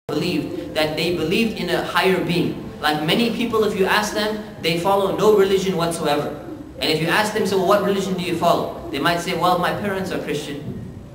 believed that they believed in a higher being. Like many people, if you ask them, they follow no religion whatsoever. And if you ask them, so well, what religion do you follow? They might say, well, my parents are Christian.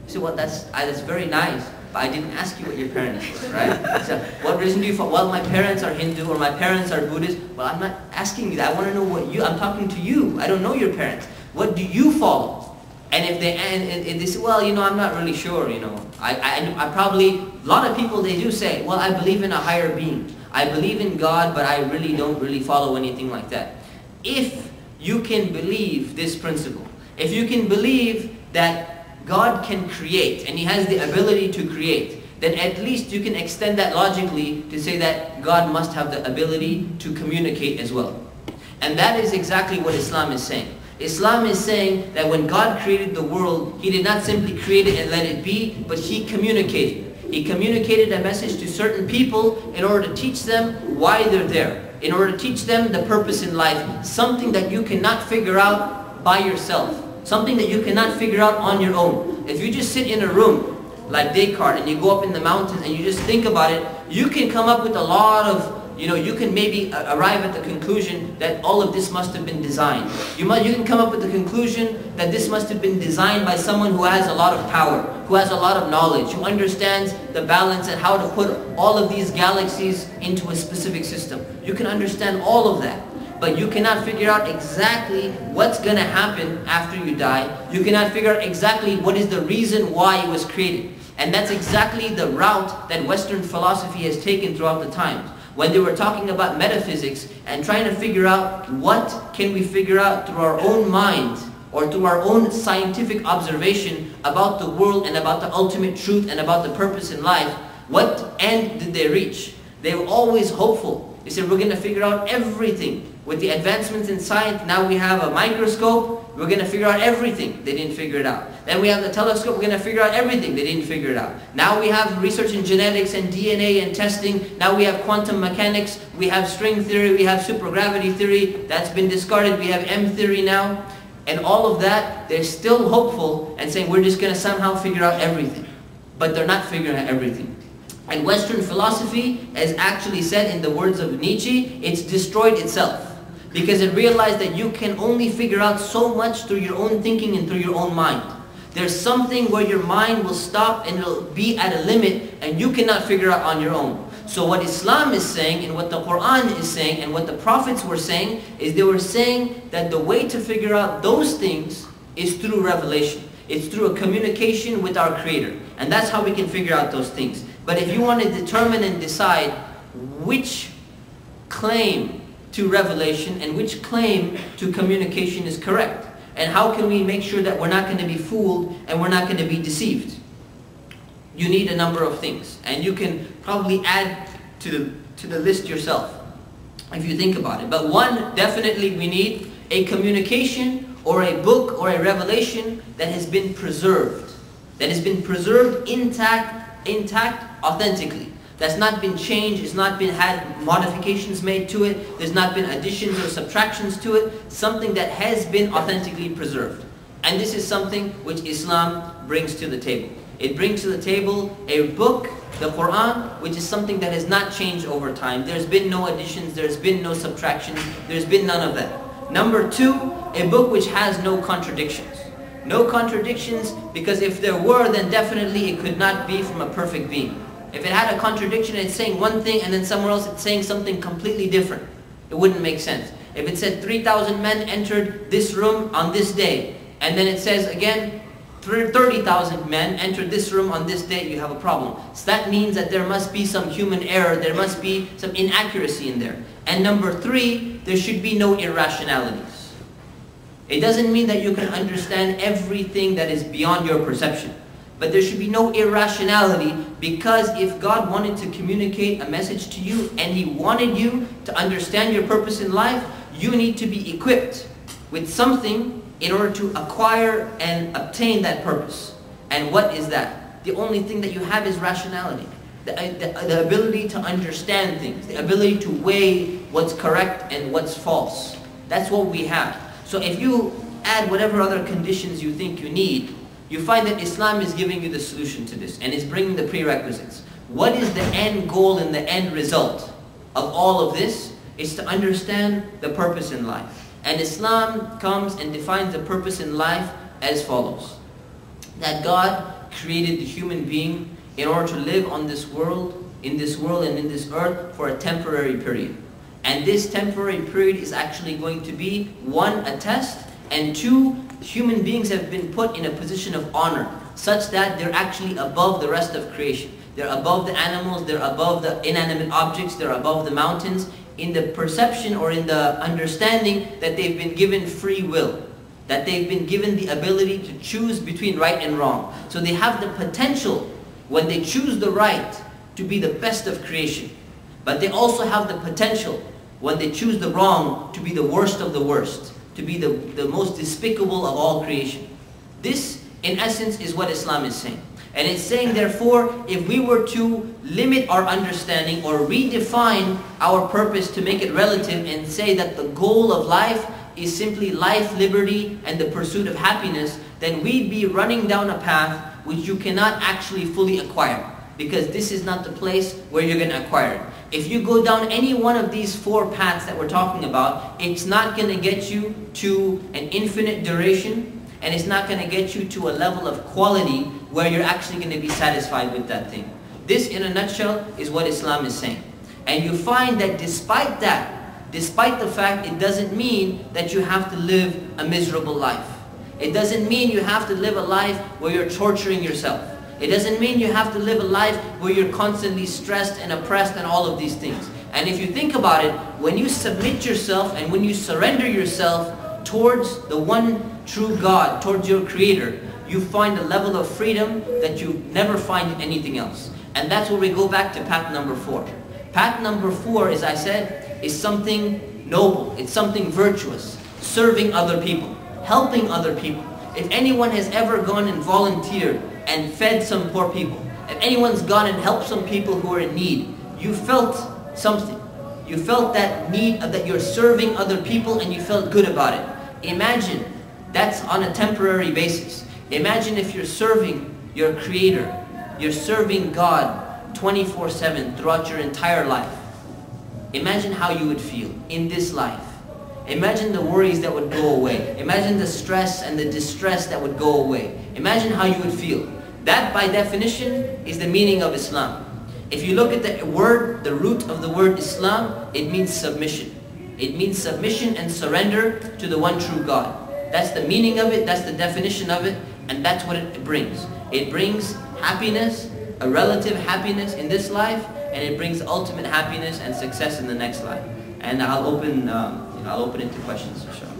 You say, well, that's very nice, but I didn't ask you what your parents were, right? So, what religion do you follow? Well, my parents are Hindu or my parents are Buddhist. Well, I'm not asking you that. I want to know what I'm talking to you. I don't know your parents. What do you follow? And if they say, well, I'm not really sure, I probably, a lot of people, they do say, well, I believe in a higher being. I believe in God, but I really don't follow anything like that. If you can believe this principle, if you can believe that God can create, and He has the ability to create, then at least you can extend that logically to say that God must have the ability to communicate as well. And that is exactly what Islam is saying. Islam is saying that when God created the world, He did not simply create it and let it be, but He communicated. He communicated a message to certain people in order to teach them why they're there, in order to teach them the purpose in life, something that you cannot figure out by yourself, something that you cannot figure out on your own. If you just sit in a room like Descartes and you go up in the mountains and you just think about it, you can come up with a lot of, you can maybe arrive at the conclusion that all of this must have been designed. You can come up with the conclusion that this must have been designed by someone who has a lot of power, who has a lot of knowledge, who understands the balance and how to put all of these galaxies into a specific system. You can understand all of that, but you cannot figure out exactly what's going to happen after you die. You cannot figure out exactly what is the reason why it was created. And that's exactly the route that Western philosophy has taken throughout the times. When they were talking about metaphysics and trying to figure out what can we figure out through our own mind or through our own scientific observation about the world and about the ultimate truth and about the purpose in life, what end did they reach? They were always hopeful. They said, we're going to figure out everything. With the advancements in science, now we have a microscope, we're going to figure out everything. They didn't figure it out. Then we have the telescope, we're going to figure out everything. They didn't figure it out. Now we have research in genetics and DNA and testing. Now we have quantum mechanics, we have string theory, we have supergravity theory. That's been discarded. We have M theory now. And all of that, they're still hopeful and saying we're just going to somehow figure out everything. But they're not figuring out everything. And Western philosophy has actually said, in the words of Nietzsche, it's destroyed itself. Because it realized that you can only figure out so much through your own thinking and through your own mind. There's something where your mind will stop and it'll be at a limit and you cannot figure out on your own. So what Islam is saying and what the Quran is saying and what the prophets were saying is they were saying that the way to figure out those things is through revelation. It's through a communication with our Creator. And that's how we can figure out those things. But if you want to determine and decide which claim to revelation and which claim to communication is correct, and how can we make sure that we're not going to be fooled and we're not going to be deceived, you need a number of things. And you can probably add to the list yourself if you think about it. But one, definitely we need a communication or a book or a revelation that has been preserved. That has been preserved intact, authentically. That's not been changed, it's not been had modifications made to it, there's not been additions or subtractions to it, something that has been authentically preserved. And this is something which Islam brings to the table. It brings to the table a book, the Quran, which is something that has not changed over time. There's been no additions, there's been no subtractions, there's been none of that. Number two, a book which has no contradictions. No contradictions, because if there were, then definitely it could not be from a perfect being. If it had a contradiction, it's saying one thing and then somewhere else it's saying something completely different. It wouldn't make sense. If it said 3,000 men entered this room on this day, and then it says again 30,000 men entered this room on this day, you have a problem. So that means that there must be some human error, there must be some inaccuracy in there. And number three, there should be no irrationalities. It doesn't mean that you can understand everything that is beyond your perception. But there should be no irrationality, because if God wanted to communicate a message to you and He wanted you to understand your purpose in life, you need to be equipped with something in order to acquire and obtain that purpose. And what is that? The only thing that you have is rationality. The ability to understand things, the ability to weigh what's correct and what's false. That's what we have. So if you add whatever other conditions you think you need, you find that Islam is giving you the solution to this and is bringing the prerequisites. what is the end goal and the end result of all of this? Is to understand the purpose in life. And Islam comes and defines the purpose in life as follows. That God created the human being in order to live on this world, and in this earth for a temporary period. And this temporary period is actually going to be, one, a test, and two, human beings have been put in a position of honor, such that they're actually above the rest of creation. They're above the animals, they're above the inanimate objects, they're above the mountains, in the perception or in the understanding that they've been given free will, that they've been given the ability to choose between right and wrong. So they have the potential, when they choose the right, to be the best of creation. But they also have the potential, when they choose the wrong, to be the worst of the worst, to be the most despicable of all creation. This, in essence, is what Islam is saying. And it's saying, therefore, if we were to limit our understanding or redefine our purpose to make it relative and say that the goal of life is simply life, liberty, and the pursuit of happiness, then we'd be running down a path which you cannot actually fully acquire. Because this is not the place where you're going to acquire it. If you go down any one of these four paths that we're talking about, it's not going to get you to an infinite duration, and it's not going to get you to a level of quality where you're actually going to be satisfied with that thing. This, in a nutshell, is what Islam is saying. And you find that despite that, despite the fact it doesn't mean that you have to live a miserable life. It doesn't mean you have to live a life where you're torturing yourself. It doesn't mean you have to live a life where you're constantly stressed and oppressed and all of these things. And if you think about it, when you submit yourself and when you surrender yourself towards the one true God, towards your Creator, you find a level of freedom that you never find in anything else. And that's where we go back to path number 4. Path number 4, as I said, is something noble. It's something virtuous. Serving other people. Helping other people. If anyone has ever gone and volunteered and fed some poor people, if anyone's gone and helped some people who are in need, you felt something. You felt that need, that you're serving other people, and you felt good about it. Imagine that's on a temporary basis. Imagine if you're serving your Creator, you're serving God 24/7 throughout your entire life. Imagine how you would feel in this life. Imagine the worries that would go away. Imagine the stress and the distress that would go away. Imagine how you would feel. That, by definition, is the meaning of Islam. If you look at the word, the root of the word Islam, it means submission. It means submission and surrender to the one true God. That's the meaning of it, that's the definition of it, and that's what it brings. It brings happiness, a relative happiness in this life, and it brings ultimate happiness and success in the next life. And I'll open it to questions, inshallah.